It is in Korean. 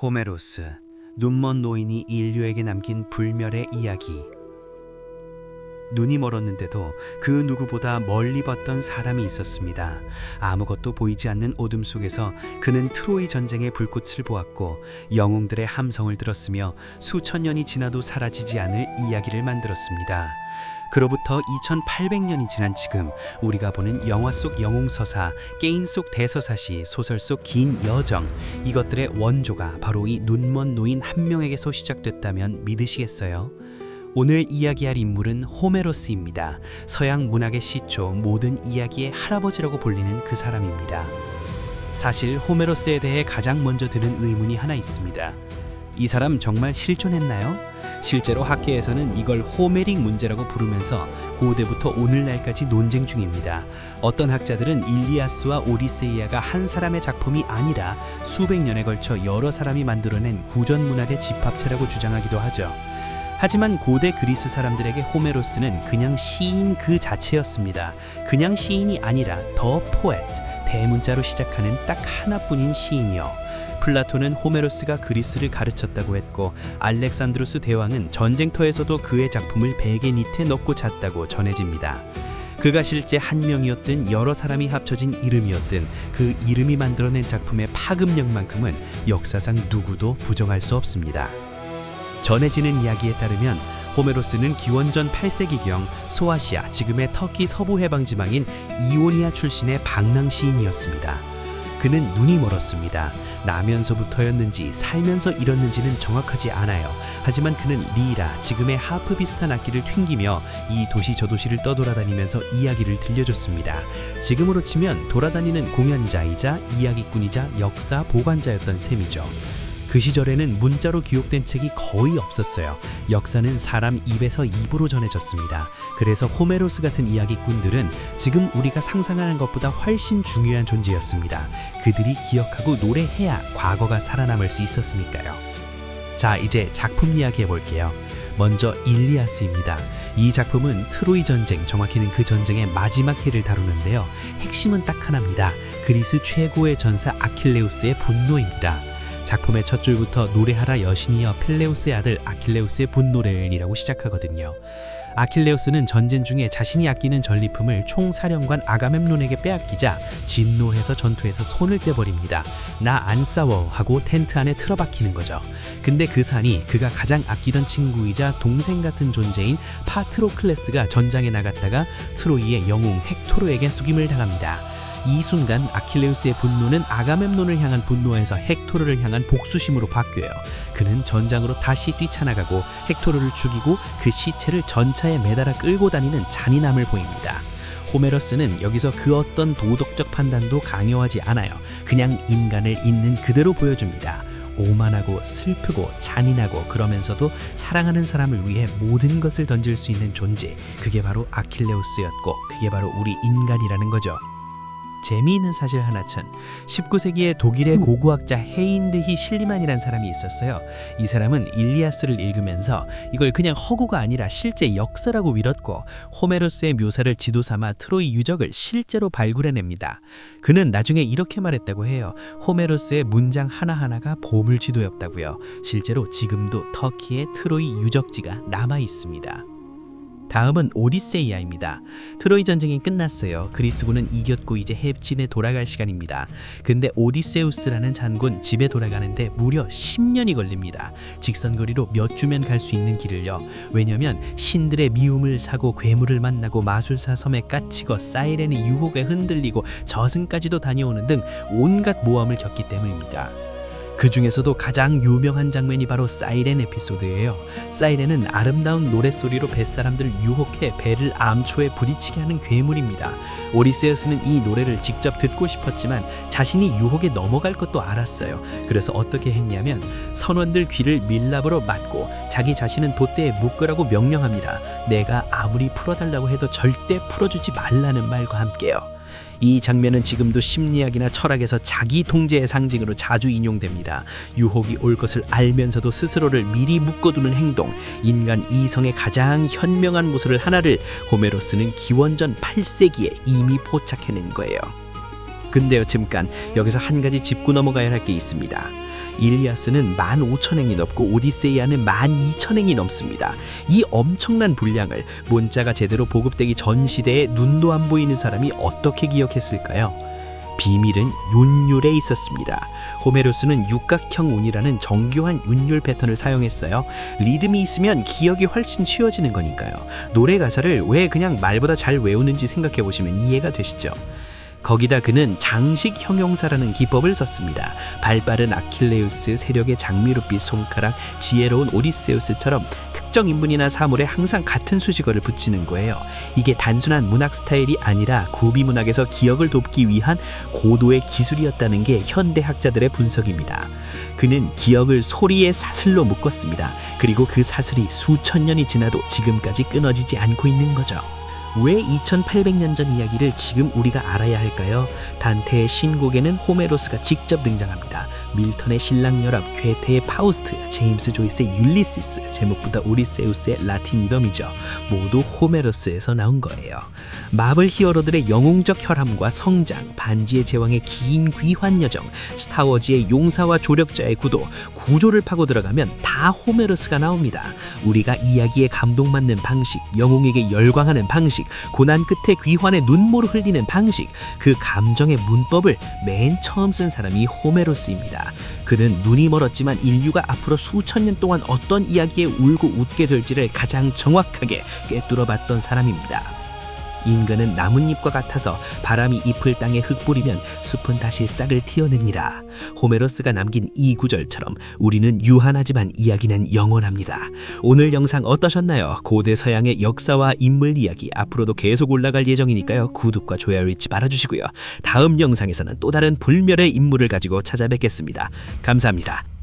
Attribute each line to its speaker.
Speaker 1: 호메로스, 눈먼 노인이 인류에게 남긴 불멸의 이야기. 눈이 멀었는데도 그 누구보다 멀리 봤던 사람이 있었습니다. 아무것도 보이지 않는 어둠 속에서 그는 트로이 전쟁의 불꽃을 보았고 영웅들의 함성을 들었으며 수천 년이 지나도 사라지지 않을 이야기를 만들었습니다. 그로부터 2800년이 지난 지금 우리가 보는 영화 속 영웅서사, 게임 속 대서사시, 소설 속 긴 여정, 이것들의 원조가 바로 이 눈먼 노인 한 명에게서 시작됐다면 믿으시겠어요? 오늘 이야기할 인물은 호메로스입니다. 서양 문학의 시초, 모든 이야기의 할아버지라고 불리는 그 사람입니다. 사실 호메로스에 대해 가장 먼저 드는 의문이 하나 있습니다. 이 사람 정말 실존했나요? 실제로 학계에서는 이걸 호메릭 문제라고 부르면서 고대부터 오늘날까지 논쟁 중입니다. 어떤 학자들은 일리아스와 오디세이아가 한 사람의 작품이 아니라 수백 년에 걸쳐 여러 사람이 만들어낸 구전 문학의 집합체라고 주장하기도 하죠. 하지만 고대 그리스 사람들에게 호메로스는 그냥 시인 그 자체였습니다. 그냥 시인이 아니라 더 포에트, 대문자로 시작하는 딱 하나뿐인 시인이요. 플라톤은 호메로스가 그리스를 가르쳤다고 했고 알렉산드로스 대왕은 전쟁터에서도 그의 작품을 베개 밑에 넣고 잤다고 전해집니다. 그가 실제 한 명이었든 여러 사람이 합쳐진 이름이었든 그 이름이 만들어낸 작품의 파급력만큼은 역사상 누구도 부정할 수 없습니다. 전해지는 이야기에 따르면 호메로스는 기원전 8세기경 소아시아, 지금의 터키 서부 해방지방인 이오니아 출신의 방랑 시인이었습니다. 그는 눈이 멀었습니다. 나면서부터였는지 살면서 잃었는지는 정확하지 않아요. 하지만 그는 리라, 지금의 하프 비슷한 악기를 튕기며 이 도시 저 도시를 떠돌아다니면서 이야기를 들려줬습니다. 지금으로 치면 돌아다니는 공연자이자 이야기꾼이자 역사 보관자였던 셈이죠. 그 시절에는 문자로 기록된 책이 거의 없었어요. 역사는 사람 입에서 입으로 전해졌습니다. 그래서 호메로스 같은 이야기꾼들은 지금 우리가 상상하는 것보다 훨씬 중요한 존재였습니다. 그들이 기억하고 노래해야 과거가 살아남을 수 있었으니까요. 자, 이제 작품 이야기 해볼게요. 먼저 일리아스입니다. 이 작품은 트로이 전쟁, 정확히는 그 전쟁의 마지막 해를 다루는데요. 핵심은 딱 하나입니다. 그리스 최고의 전사 아킬레우스의 분노입니다. 작품의 첫 줄부터 노래하라 여신이여 펠레우스의 아들 아킬레우스의 분노를이라고 시작하거든요. 아킬레우스는 전쟁 중에 자신이 아끼는 전리품을 총사령관 아가멤논에게 빼앗기자 진노해서 전투에서 손을 떼버립니다. 나 안 싸워 하고 텐트 안에 틀어박히는 거죠. 근데 그 산이 그가 가장 아끼던 친구이자 동생 같은 존재인 파트로클레스가 전장에 나갔다가 트로이의 영웅 헥토르에게 숙임을 당합니다. 이 순간 아킬레우스의 분노는 아가멤논을 향한 분노에서 헥토르를 향한 복수심으로 바뀌어요. 그는 전장으로 다시 뛰쳐나가고 헥토르를 죽이고 그 시체를 전차에 매달아 끌고 다니는 잔인함을 보입니다. 호메로스는 여기서 그 어떤 도덕적 판단도 강요하지 않아요. 그냥 인간을 있는 그대로 보여줍니다. 오만하고 슬프고 잔인하고 그러면서도 사랑하는 사람을 위해 모든 것을 던질 수 있는 존재, 그게 바로 아킬레우스였고 그게 바로 우리 인간이라는 거죠. 재미있는 사실 하나천, 19세기에 독일의 고고학자 헤인리히 실리만이라는 사람이 있었어요. 이 사람은 일리아스를 읽으면서 이걸 그냥 허구가 아니라 실제 역사라고 믿었고 호메로스의 묘사를 지도삼아 트로이 유적을 실제로 발굴해냅니다. 그는 나중에 이렇게 말했다고 해요. 호메로스의 문장 하나하나가 보물지도였다고요. 실제로 지금도 터키의 트로이 유적지가 남아있습니다. 다음은 오디세이아입니다. 트로이 전쟁이 끝났어요. 그리스군은 이겼고 이제 해친에 돌아갈 시간입니다. 근데 오디세우스라는 장군 집에 돌아가는데 무려 10년이 걸립니다. 직선거리로 몇 주면 갈 수 있는 길을요. 왜냐면 신들의 미움을 사고 괴물을 만나고 마술사 섬에 갇히고 사이렌의 유혹에 흔들리고 저승까지도 다녀오는 등 온갖 모험을 겪기 때문입니다. 그 중에서도 가장 유명한 장면이 바로 사이렌 에피소드예요. 사이렌은 아름다운 노랫소리로 뱃사람들을 유혹해 배를 암초에 부딪히게 하는 괴물입니다. 오디세우스는 이 노래를 직접 듣고 싶었지만 자신이 유혹에 넘어갈 것도 알았어요. 그래서 어떻게 했냐면 선원들 귀를 밀랍으로 막고 자기 자신은 돛대에 묶으라고 명령합니다. 내가 아무리 풀어달라고 해도 절대 풀어주지 말라는 말과 함께요. 이 장면은 지금도 심리학이나 철학에서 자기 통제의 상징으로 자주 인용됩니다. 유혹이 올 것을 알면서도 스스로를 미리 묶어두는 행동, 인간 이성의 가장 현명한 모습을 하나를 호메로스는 기원전 8세기에 이미 포착해낸 거예요. 근데요, 잠깐 여기서 한 가지 짚고 넘어가야 할 게 있습니다.
Speaker 2: 일리아스는 15,000행이 넘고 오디세이아는 12,000행이 넘습니다. 이 엄청난 분량을 문자가 제대로 보급되기 전 시대에 눈도 안 보이는 사람이 어떻게 기억했을까요? 비밀은 윤율에 있었습니다. 호메로스는 육각형 운이라는 정교한 윤율 패턴을 사용했어요. 리듬이 있으면 기억이 훨씬 쉬워지는 거니까요. 노래 가사를 왜 그냥 말보다 잘 외우는지 생각해 보시면 이해가 되시죠? 거기다 그는 장식 형용사라는 기법을 썼습니다. 발빠른 아킬레우스, 세력의 장미룻빛 손가락, 지혜로운 오디세우스처럼 특정 인물이나 사물에 항상 같은 수식어를 붙이는 거예요. 이게 단순한 문학 스타일이 아니라 구비 문학에서 기억을 돕기 위한 고도의 기술이었다는 게 현대학자들의 분석입니다. 그는 기억을 소리의 사슬로 묶었습니다. 그리고 그 사슬이 수천 년이 지나도 지금까지 끊어지지 않고 있는 거죠. 왜 2800년 전 이야기를 지금 우리가 알아야 할까요? 단테의 신곡에는 호메로스가 직접 등장합니다. 밀턴의 신랑연합, 괴테의 파우스트, 제임스 조이스의 율리시스, 제목보다 오디세우스의 라틴 이름이죠. 모두 호메로스에서 나온 거예요. 마블 히어로들의 영웅적 혈함과 성장, 반지의 제왕의 긴 귀환 여정, 스타워즈의 용사와 조력자의 구도, 구조를 파고 들어가면 다 호메로스가 나옵니다. 우리가 이야기에 감동받는 방식, 영웅에게 열광하는 방식, 고난 끝에 귀환의 눈물을 흘리는 방식, 그 감정의 문법을 맨 처음 쓴 사람이 호메로스입니다. 그는 눈이 멀었지만 인류가 앞으로 수천 년 동안 어떤 이야기에 울고 웃게 될지를 가장 정확하게 꿰뚫어봤던 사람입니다. 인간은 나뭇잎과 같아서 바람이 잎을 땅에 흩뿌리면 숲은 다시 싹을 틔어냅니다. 호메로스가 남긴 이 구절처럼 우리는 유한하지만 이야기는 영원합니다. 오늘 영상 어떠셨나요? 고대 서양의 역사와 인물 이야기 앞으로도 계속 올라갈 예정이니까요. 구독과 좋아요 잊지 말아주시고요. 다음 영상에서는 또 다른 불멸의 인물을 가지고 찾아뵙겠습니다. 감사합니다.